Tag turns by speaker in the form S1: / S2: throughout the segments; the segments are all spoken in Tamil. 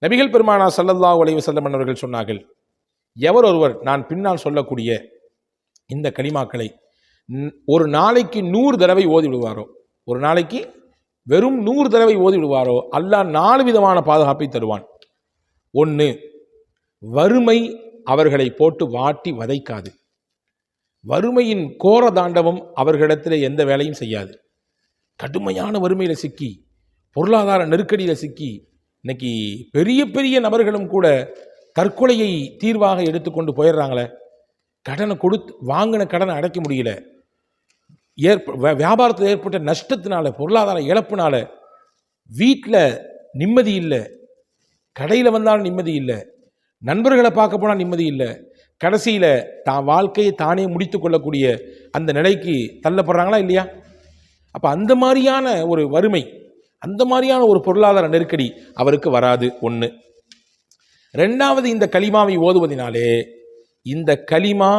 S1: நபிகள் பெருமானார் ஸல்லல்லாஹு அலைஹி வஸல்லம் அவர்கள் சொன்னார்கள், எவர் ஒருவர் நான் பின்னால் சொல்லக்கூடிய இந்த கலிமாக்களை ஒரு நாளைக்கு 100 தடவை ஓதி விடுவாரோ, ஒரு நாளைக்கு வெறும் 100 தடவை ஓதி விடுவாரோ, அல்லாஹ் 4 விதமான பாதுகாப்பை தருவான். 1, வறுமை அவர்களை போட்டு வாட்டி வதைக்காது. வறுமையின் கோர தாண்டவம் அவர்களிடத்தில் எந்த வேலையும் செய்யாது. கடுமையான வறுமையில் சிக்கி, பொருளாதார நெருக்கடியில் சிக்கி, இன்னைக்கு பெரிய பெரிய நபர்களும் கூட தற்கொலையை தீர்வாக எடுத்துக்கொண்டு போயிடுறாங்களே. கடனை கொடுத்து வாங்கின கடனை அடைக்க முடியல, வியாபாரத்தில் ஏற்பட்ட நஷ்டத்தினால, பொருளாதார இழப்புனால வீட்டில் நிம்மதி இல்லை, கடையில் வந்தாலும் நிம்மதி இல்லை, நண்பர்களை பார்க்க போனால் நிம்மதி இல்லை, கடைசியில் தான் வாழ்க்கையை தானே முடித்து கொள்ளக்கூடிய அந்த நிலைக்கு தள்ளப்படுறாங்களா இல்லையா? அப்போ அந்த மாதிரியான ஒரு வறுமை, அந்த மாதிரியான ஒரு பொருளாதார நெருக்கடி அவருக்கு வராது. 1. 2வது, இந்த கலிமாவை ஓதுவதினாலே இந்த கலிமா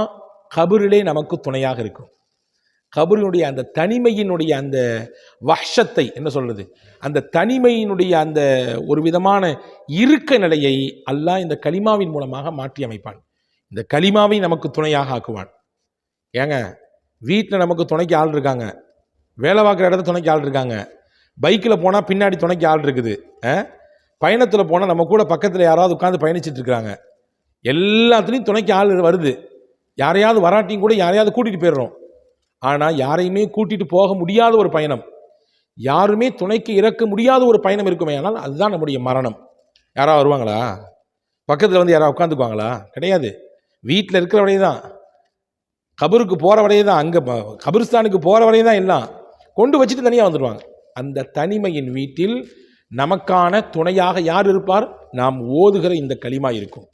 S1: கபரிலே நமக்கு துணையாக இருக்கும். கபரினுடைய அந்த தனிமையினுடைய அந்த வஹ்ஷத்தை என்ன சொல்றது, அந்த தனிமையினுடைய அந்த ஒரு விதமான இருக்க நிலையை அல்லாஹ் இந்த கலிமாவின் மூலமாக மாற்றி அமைப்பான். இந்த கலிமாவை நமக்கு துணையாக ஆக்குவான். ஏங்க, வீட்டில் நமக்கு துணைக்கு ஆள் இருக்காங்க, வேலை பார்க்குற இடத்துல துணைக்கு ஆள் இருக்காங்க, பைக்கில் போனால் பின்னாடி துணைக்கு ஆள் இருக்குது, பயணத்தில் போனால் நம்ம கூட பக்கத்தில் யாராவது உட்காந்து பயணிச்சுட்டு இருக்கிறாங்க, எல்லாத்துலேயும் துணைக்கு ஆள் வருது. யாரையாவது வராட்டியும் கூட யாரையாவது கூட்டிகிட்டு போயிடுறோம். ஆனால் யாரையுமே கூட்டிகிட்டு போக முடியாத ஒரு பயணம், யாருமே துணைக்கு இறக்க முடியாத ஒரு பயணம் இருக்குமே, ஆனால் அதுதான் நம்முடைய மரணம். யாராவது வருவாங்களா? பக்கத்தில் வந்து யாராவது உட்காந்துக்குவாங்களா? கிடையாது. வீட்டில் இருக்கிற வரையே தான், கபருக்கு போகிற வரையே தான், அங்கே கபிரிஸ்தானுக்கு போகிற வரையே தான் எல்லாம் கொண்டு வச்சுட்டு தனியாக வந்துடுவாங்க. அந்த தனிமையின் வீட்டில் நமக்கான துணையாக யார் இருப்பார்? நாம் ஓதுகிற இந்த கலிமா இருக்கும்.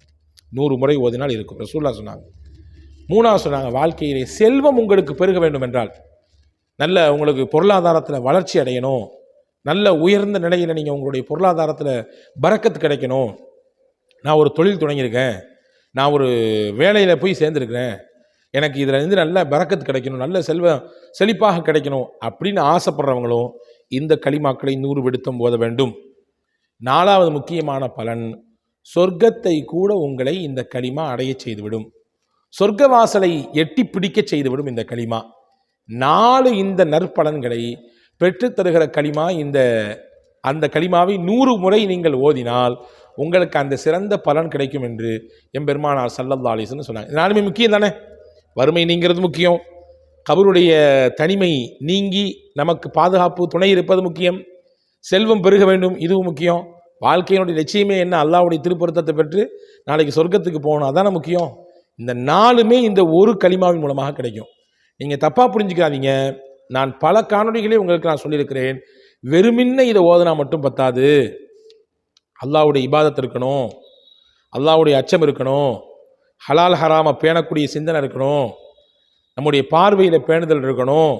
S1: 100 முறை ஓதினால் இருக்கும். ரசூலுல்லாஹ் சொன்னாங்க. 3வது சொன்னாங்க, வாழ்க்கையிலே செல்வம் உங்களுக்கு பெருக வேண்டும் என்றால், நல்ல உங்களுக்கு பொருளாதாரத்தில் வளர்ச்சி அடையணும், நல்ல உயர்ந்த நிலையில் நீங்கள் உங்களுடைய பொருளாதாரத்தில் பரக்கத்து கிடைக்கணும், நான் ஒரு தொழில் தொடங்கியிருக்கேன், நான் ஒரு வேலையில் போய் சேர்ந்துருக்கிறேன், எனக்கு இதில் இருந்து நல்ல பரக்கத்து கிடைக்கணும், நல்ல செழிப்பாக கிடைக்கணும் அப்படின்னு ஆசைப்படுறவங்களும் இந்த கலிமாக்களை 100 விடுத்தம் ஓத வேண்டும். 4வது முக்கியமான பலன், சொர்க்கத்தை கூட உங்களை இந்த கலிமா அடைய செய்துவிடும். சொர்க்க வாசலை எட்டி பிடிக்க செய்துவிடும் இந்த கலிமா. 4 இந்த நற்பலன்களை பெற்றுத்தருகிற கலிமா. அந்த கலிமாவை 100 முறை நீங்கள் ஓதினால் உங்களுக்கு அந்த சிறந்த பலன் கிடைக்கும் என்று எம்பெருமானார் ஸல்லல்லாஹு அலைஹி வஸல்லம் சொன்னாங்க. 4மே முக்கியம் தானே. வறுமை நீங்கிறது முக்கியம், கபருடைய தனிமை நீங்கி நமக்கு பாதுகாப்பு துணை இருப்பது முக்கியம், செல்வம் பெருக வேண்டும் இதுவும் முக்கியம், வாழ்க்கையினுடைய லட்சியமே என்ன, அல்லாஹ்வுடைய திருப்பொருத்தத்தை பெற்று நாளைக்கு சொர்க்கத்துக்கு போகணும், அதான முக்கியம். இந்த 4மே இந்த ஒரு கலிமாவின் மூலமாக கிடைக்கும். நீங்கள் தப்பாக புரிஞ்சுக்காதீங்க. நான் பல காணொளிகளே உங்களுக்கு நான் சொல்லியிருக்கிறேன், வெறுமின்ன இதை ஓதுனா மட்டும் பத்தாது. அல்லாஹ்வுடைய இபாதத் இருக்கணும், அல்லாஹ்வுடைய அச்சம் இருக்கணும், ஹலால் ஹராமை பேணக்கூடிய சிந்தனை இருக்கணும், நம்முடைய பார்வையில் பேணுதல் இருக்கணும்,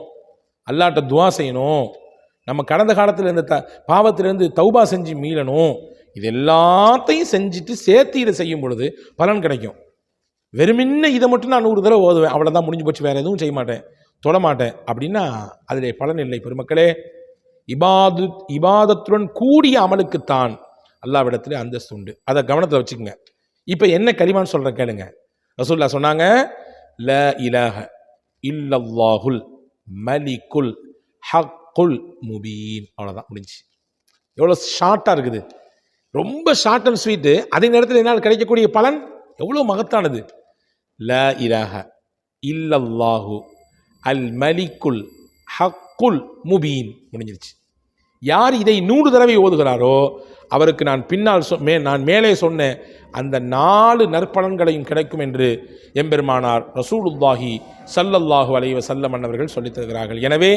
S1: அல்லாஹ்ட்ட துவா செய்யணும், நம்ம கடந்த காலத்தில் இருந்த பாவத்திலிருந்து தௌபா செஞ்சு மீளணும். இது எல்லாத்தையும் செஞ்சுட்டு சேர்த்து இதை செய்யும் பொழுது பலன் கிடைக்கும். வெறுமின்ன இதை மட்டும் நான் 100 தடவை ஓதுவேன், அவ்வளோதான், முடிஞ்சு போச்சு, வேறு எதுவும் செய்ய மாட்டேன், தொட மாட்டேன் அப்படின்னா அதில் பலன் இல்லை. பெருமக்களே, இபாதத்துடன் கூடிய அமலுக்குத்தான் அல்லாஹ்விடத்தில் அந்தஸ்து உண்டு. அதை கவனத்தில் வச்சுக்கோங்க. இப்போ என்ன கலிமான்னு சொல்கிறேன் கேளுங்க. ரசூலுல்லாஹ் சொன்னாங்க, லா இலாஹ இல்லல்லாஹுல் மலிக்குல் ஹக்குல் முபீன். அவ்வளோதான், முடிஞ்சு. எவ்வளோ ஷார்ட்டாக இருக்குது, ரொம்ப ஷார்ட் அண்ட் ஸ்வீட்டு. அதே நேரத்தில் என்னால் கிடைக்கக்கூடிய பலன் எவ்வளோ மகத்தானது. லா இலாஹ இல்லல்லாஹு அல் மலிக்குல் ஹக்குல் முபீன், முடிஞ்சிருச்சு. யார் இதை 100 தடவை ஓதுகிறாரோ அவருக்கு நான் பின்னால் நான் மேலே சொன்ன அந்த 4 நற்பலன்களையும் கிடைக்கும் என்று எம்பெருமானார் ரசூலுல்லாஹி ஸல்லல்லாஹு அலைஹி வஸல்லம் அவர்கள் சொல்லித் தருகிறார்கள். எனவே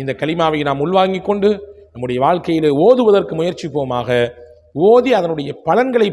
S1: இந்த கலிமாவை நாம் உள்வாங்கிக் கொண்டு நம்முடைய வாழ்க்கையில் ஓதுவதற்கு முயற்சிப்போமாக. ஓதி அதனுடைய பலன்களை